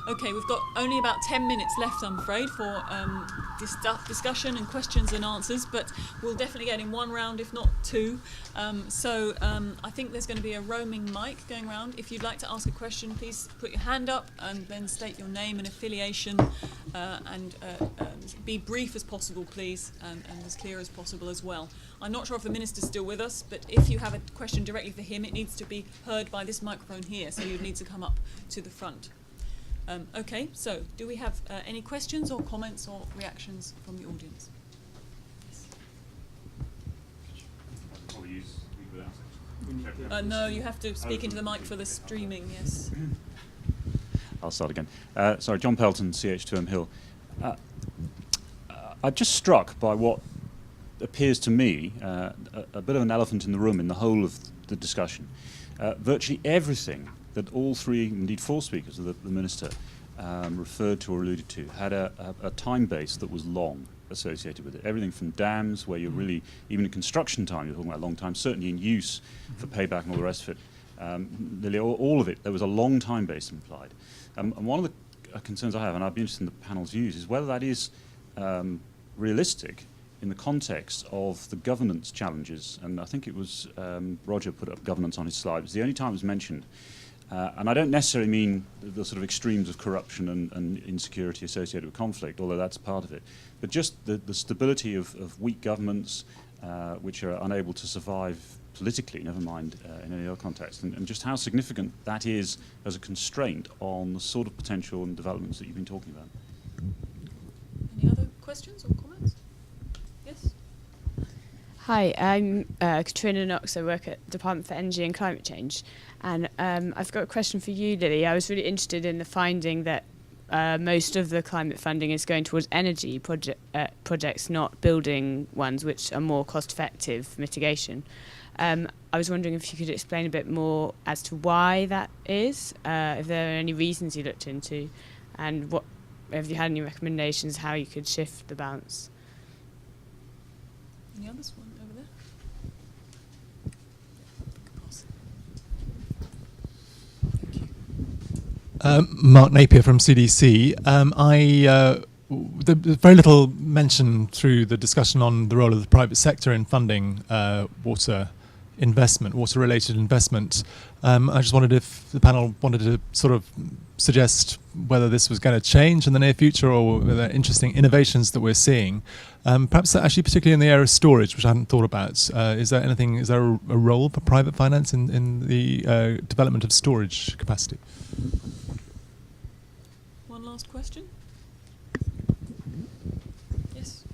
Okay, we've got only about 10 minutes left, I'm afraid, for discussion and questions and answers, but we'll definitely get in one round, if not two. I think there's going to be a roaming mic going around. If you'd like to ask a question, please put your hand up and then state your name and affiliation, and be brief as possible, please, and as clear as possible as well. I'm not sure if the Minister's still with us, but if you have a question directly for him, it needs to be heard by this microphone here, so you'd need to come up to the front. Okay, so do we have any questions or comments or reactions from the audience? Yes. No, you have to speak into the mic for the streaming, yes. I'll start again. Sorry, John Pelton, CH2M Hill. I'm just struck by what appears to me a bit of an elephant in the room in the whole of the discussion. Virtually everything that all three, indeed four speakers of the Minister referred to or alluded to had a time base that was long associated with it. Everything from dams, where you're really, even in construction time, you're talking about a long time, certainly in use for payback and all the rest of it. Nearly all of it, there was a long time base implied. And one of the concerns I have, and I'd be interested in the panel's views, is whether that is realistic in the context of the governance challenges. And I think it was Roger put up governance on his slide. It was the only time it was mentioned. And I don't necessarily mean the sort of extremes of corruption and insecurity associated with conflict, although that's part of it, but just the stability of weak governments which are unable to survive politically, never mind in any other context, and just how significant that is as a constraint on the sort of potential and developments that you've been talking about. Any other questions or comments? Yes? Hi, I'm Katrina Knox. I work at Department for Energy and Climate Change. And I've got a question for you, Lily. I was really interested in the finding that most of the climate funding is going towards energy projects, not building ones, which are more cost-effective mitigation. I was wondering if you could explain a bit more as to why that is, if there are any reasons you looked into, and what, have you had any recommendations how you could shift the balance? Any others? One over there? Mark Napier from CDC. There's very little mention through the discussion on the role of the private sector in funding water-related investment. I just wondered if the panel wanted to sort of suggest whether this was going to change in the near future, or were there interesting innovations that we're seeing. Perhaps actually particularly in the area of storage, which I hadn't thought about. Is there a role for private finance in the development of storage capacity? One last question? Yes.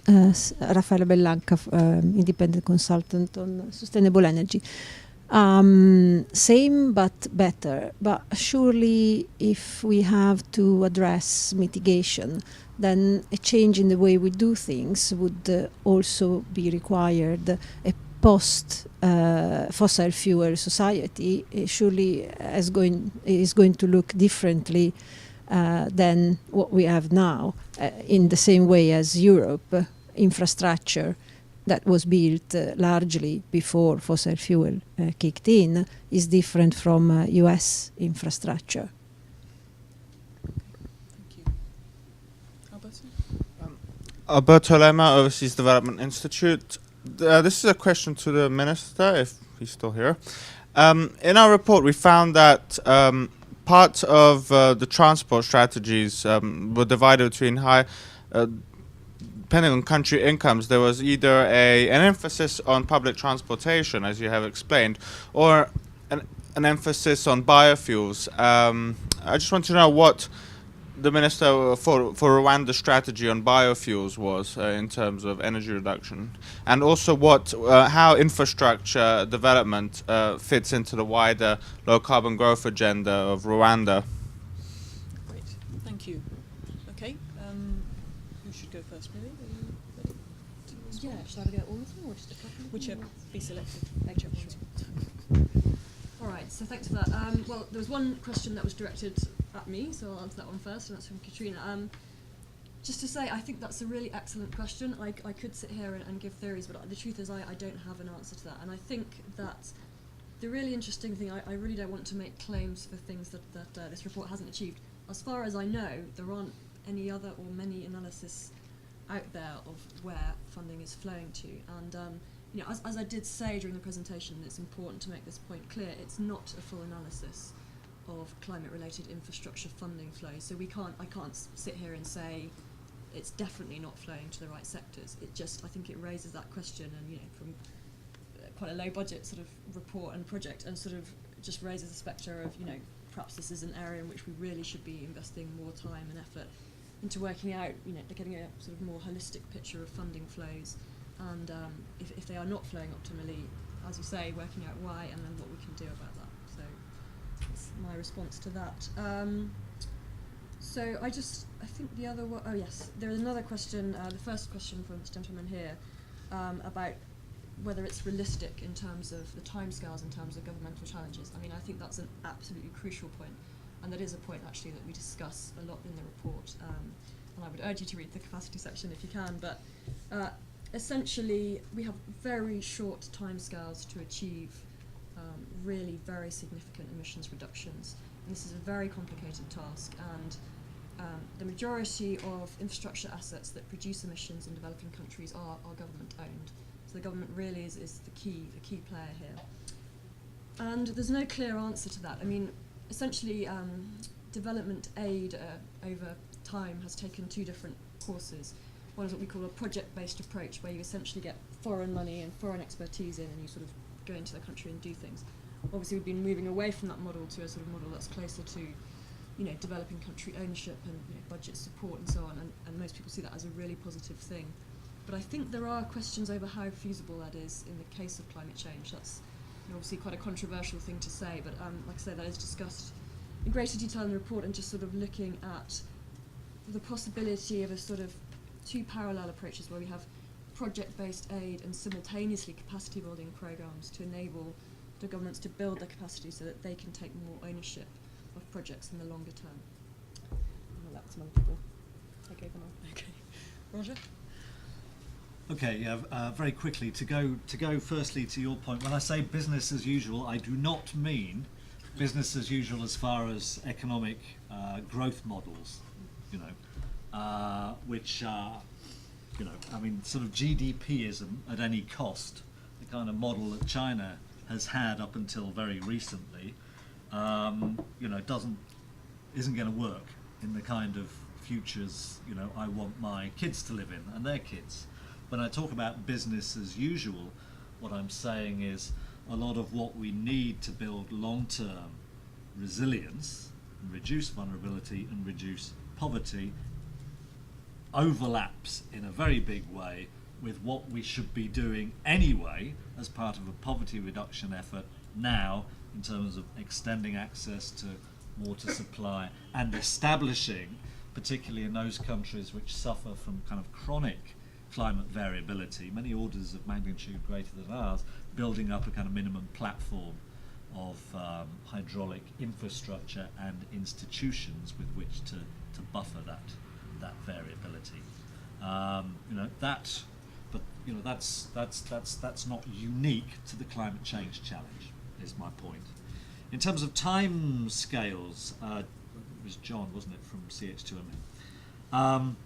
Raffaella Bellanca, independent consultant on sustainable energy. Same but better, but surely if we have to address mitigation, then a change in the way we do things would also be required. A post-fossil fuel society surely is going to look differently than what we have now, in the same way as Europe infrastructure that was built largely before fossil fuel kicked in is different from US infrastructure. Thank you. Alberto? Alberto Lema, Overseas Development Institute. This is a question to the Minister, if he's still here. In our report, we found that part of the transport strategies were divided between depending on country incomes, there was either an emphasis on public transportation, as you have explained, or an emphasis on biofuels. I just want to know what the Minister for Rwanda's strategy on biofuels was in terms of energy reduction, and also how infrastructure development fits into the wider low-carbon growth agenda of Rwanda. Great, thank you. Okay, who should go first, maybe? Are you ready to respond? Yeah, shall I go all of them or just a couple? Whichever, be selected. Whichever ones. All right, so thanks for that. Well, there was one question that was directed at me, so I'll answer that one first, and that's from Katrina. Just to say, I think that's a really excellent question. I could sit here and give theories, but the truth is I don't have an answer to that. And I think that the really interesting thing, I really don't want to make claims for things that this report hasn't achieved. As far as I know, there aren't any other or many analysis out there of where funding is flowing to. And you know, as I did say during the presentation, it's important to make this point clear, it's not a full analysis of climate-related infrastructure funding flows. So I can't sit here and say it's definitely not flowing to the right sectors. It just, I think it raises that question, and you know, from quite a low budget sort of report and project, and sort of just raises the spectre of, you know, perhaps this is an area in which we really should be investing more time and effort into working out, you know, getting a sort of more holistic picture of funding flows, and if they are not flowing optimally, as you say, working out why and then what we can do about that. So that's my response to that. So I think the other one, oh yes, there is another question, the first question from this gentleman here, about whether it's realistic in terms of the timescales, in terms of governmental challenges. I mean, I think that's an absolutely crucial point, and that is a point actually that we discuss a lot in the report, and I would urge you to read the capacity section if you can, but essentially we have very short timescales to achieve really very significant emissions reductions. And this is a very complicated task, and the majority of infrastructure assets that produce emissions in developing countries are government owned. So the government really is the key player here. And there's no clear answer to that. I mean, essentially development aid over time has taken two different courses. One is what we call a project-based approach, where you essentially get foreign money and foreign expertise in, and you sort of go into the country and do things. Obviously, we've been moving away from that model to a sort of model that's closer to, you know, developing country ownership and, you know, budget support and so on, and most people see that as a really positive thing. But I think there are questions over how feasible that is in the case of climate change. That's, you know, obviously quite a controversial thing to say, but like I said, that is discussed in greater detail in the report, and just sort of looking at the possibility of a sort of two parallel approaches where we have project-based aid and simultaneously capacity-building programs to enable the governments to build their capacity so that they can take more ownership of projects in the longer term. I'll let some other people take over now. Okay, Roger. Okay, yeah, very quickly to go firstly to your point. When I say business as usual, I do not mean business as usual as far as economic growth models, you know, which are, you know, I mean, sort of GDPism at any cost, the kind of model that China has had up until very recently, you know, isn't going to work in the kind of futures, you know, I want my kids to live in and their kids. When I talk about business as usual, what I'm saying is a lot of what we need to build long-term resilience, and reduce vulnerability and reduce poverty overlaps in a very big way with what we should be doing anyway as part of a poverty reduction effort now, in terms of extending access to water supply and establishing, particularly in those countries which suffer from kind of chronic climate variability, many orders of magnitude greater than ours, building up a kind of minimum platform of hydraulic infrastructure and institutions with which to buffer that variability. You know, but you know, that's not unique to the climate change challenge, is my point. In terms of time scales, it was John, wasn't it, from CH2M?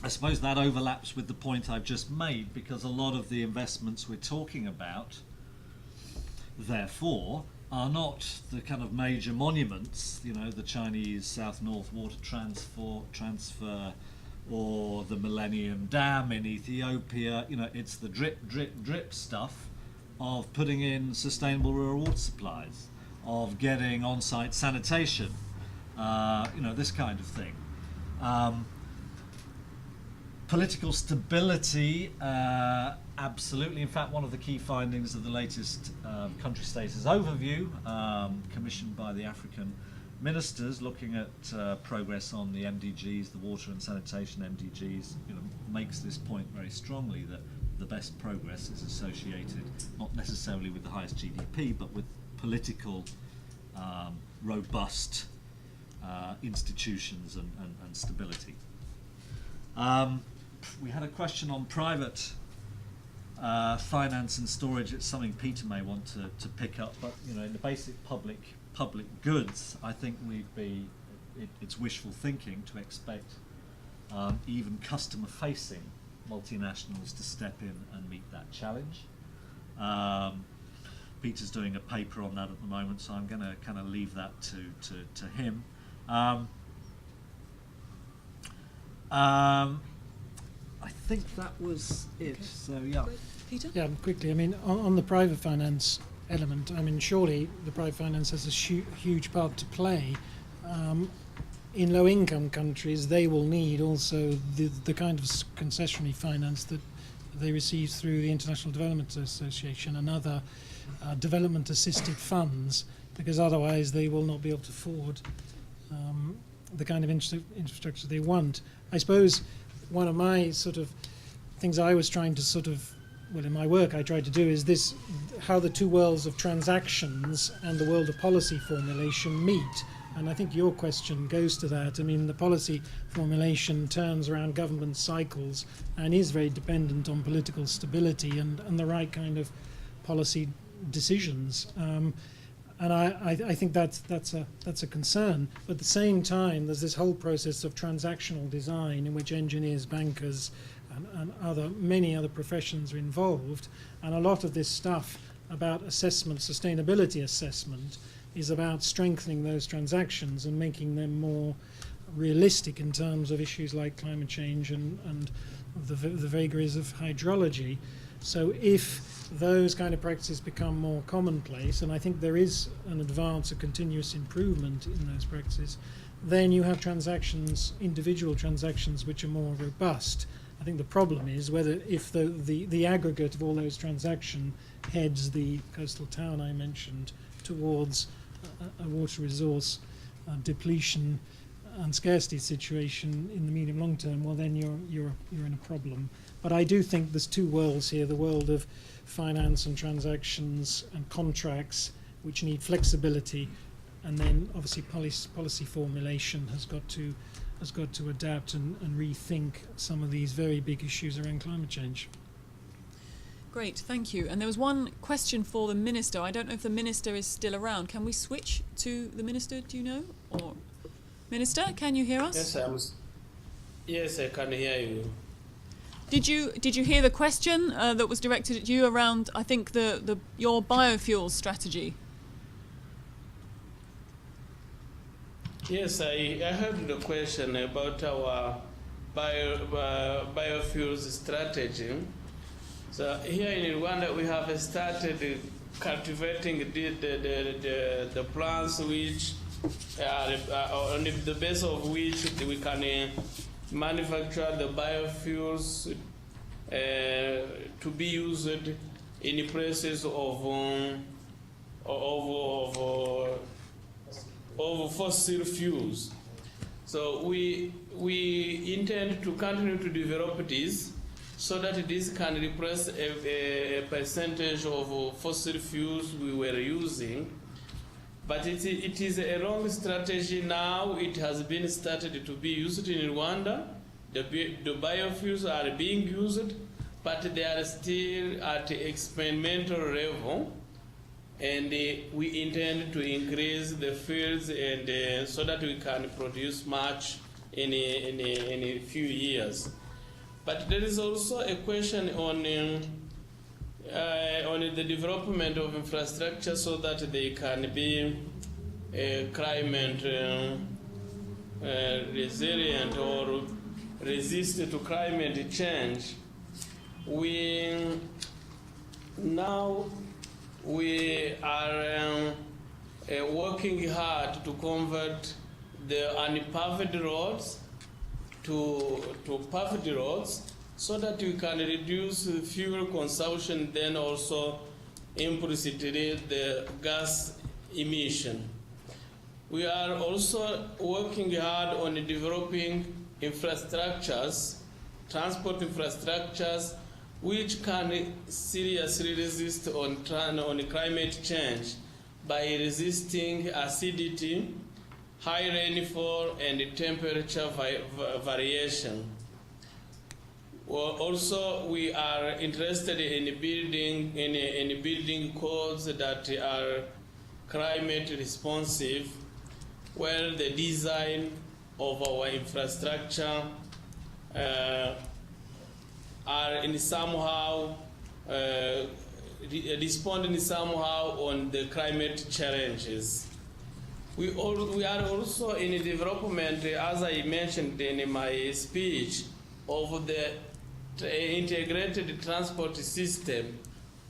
I suppose that overlaps with the point I've just made, because a lot of the investments we're talking about, therefore, are not the kind of major monuments, you know, the Chinese South-North water transfer or the Millennium Dam in Ethiopia. You know, it's the drip, drip, drip stuff of putting in sustainable rural water supplies, of getting on-site sanitation, you know, this kind of thing. Political stability, absolutely. In fact, one of the key findings of the latest country status overview, commissioned by the African ministers, looking at progress on the MDGs, the water and sanitation MDGs, you know, makes this point very strongly, that the best progress is associated not necessarily with the highest GDP, but with political, robust institutions and stability. We had a question on private finance and storage. It's something Peter may want to pick up, but you know, in the basic public goods, I think it's wishful thinking to expect even customer-facing multinationals to step in and meet that challenge. Peter's doing a paper on that at the moment, so I'm going to kind of leave that to him. I think that was it. Okay. So yeah. Great. Peter? Yeah, quickly. I mean, on the private finance element, I mean, surely the private finance has a huge part to play. In low-income countries, they will need also the kind of concessionary finance that they receive through the International Development Association and other development-assisted funds, because otherwise they will not be able to afford the kind of infrastructure they want. I suppose one of my sort of things I was trying to sort of, well, in my work I tried to do is this, how the two worlds of transactions and the world of policy formulation meet. And I think your question goes to that. I mean, the policy formulation turns around government cycles and is very dependent on political stability and the right kind of policy decisions. And I think that's a concern. But at the same time, there's this whole process of transactional design in which engineers, bankers, and many other professions are involved. And a lot of this stuff about assessment, sustainability assessment, is about strengthening those transactions and making them more realistic in terms of issues like climate change and the vagaries of hydrology. So if those kind of practices become more commonplace, and I think there is an advance, a continuous improvement in those practices, then you have transactions, individual transactions, which are more robust. I think the problem is whether if the aggregate of all those transactions heads the coastal town I mentioned towards a water resource depletion and scarcity situation in the medium long term, well then you're in a problem. But I do think there's two worlds here: the world of finance and transactions and contracts, which need flexibility, and then obviously policy formulation has got to adapt and rethink some of these very big issues around climate change. Great, thank you. And there was one question for the Minister. I don't know if the Minister is still around. Can we switch to the Minister, do you know? Or Minister, can you hear us? Yes, I can hear you. Did you hear the question that was directed at you around, I think, your biofuels strategy? Yes, I heard the question about our biofuels strategy. So here in Rwanda, we have started cultivating the plants which are on the base of which we can manufacture the biofuels to be used in places of fossil fuels. So we intend to continue to develop this so that this can replace a percentage of fossil fuels we were using. But it is a wrong strategy now. It has been started to be used in Rwanda. The biofuels are being used, but they are still at experimental level. And we intend to increase the fields and so that we can produce much in a few years. But there is also a question on the development of infrastructure so that they can be climate resilient or resist to climate change. We are working hard to convert the unpaved roads to paved roads so that we can reduce fuel consumption, then also implicitly the gas emission. We are also working hard on developing infrastructures, transport infrastructures, which can seriously resist on climate change by resisting acidity, high rainfall, and temperature variation. Well, also, we are interested in building codes that are climate responsive, where the design of our infrastructure are in somehow responding somehow on the climate challenges. We are also in development, as I mentioned in my speech, of the integrated transport system,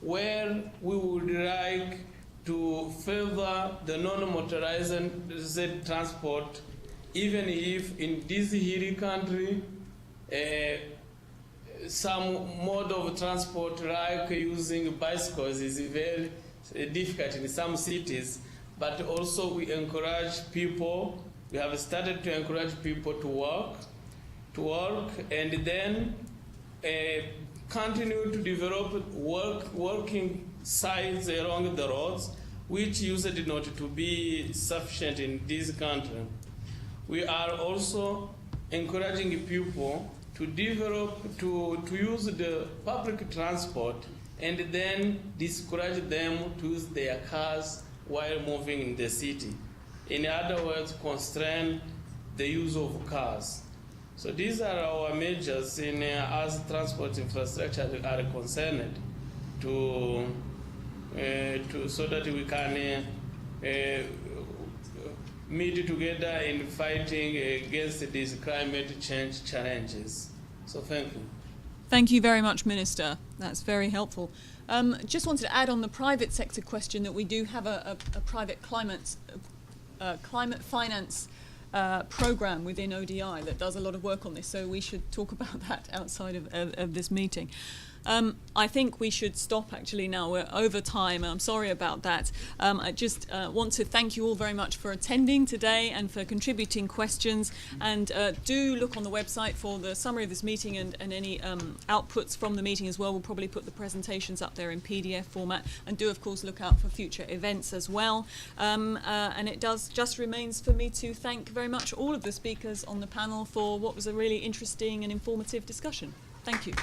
where we would like to further the non-motorized transport, even if in this hilly country, some mode of transport like using bicycles is very difficult in some cities, but also we encourage people, we have started to encourage people to work and then continue to develop working sites along the roads, which used not to be sufficient in this country. We are also encouraging people to develop, to use the public transport and then discourage them to use their cars while moving in the city. In other words, constrain the use of cars. So these are our measures in as transport infrastructure are concerned to so that we can meet together in fighting against these climate change challenges. So thank you. Thank you very much, Minister. That's very helpful. Just wanted to add on the private sector question that we do have a private climate finance program within ODI that does a lot of work on this, so we should talk about that outside of this meeting. I think we should stop actually now. We're over time. I'm sorry about that. I just want to thank you all very much for attending today and for contributing questions. And do look on the website for the summary of this meeting and any outputs from the meeting as well. We'll probably put the presentations up there in PDF format. And do, of course, look out for future events as well. And it just remains for me to thank very much all of the speakers on the panel for what was a really interesting and informative discussion. Thank you.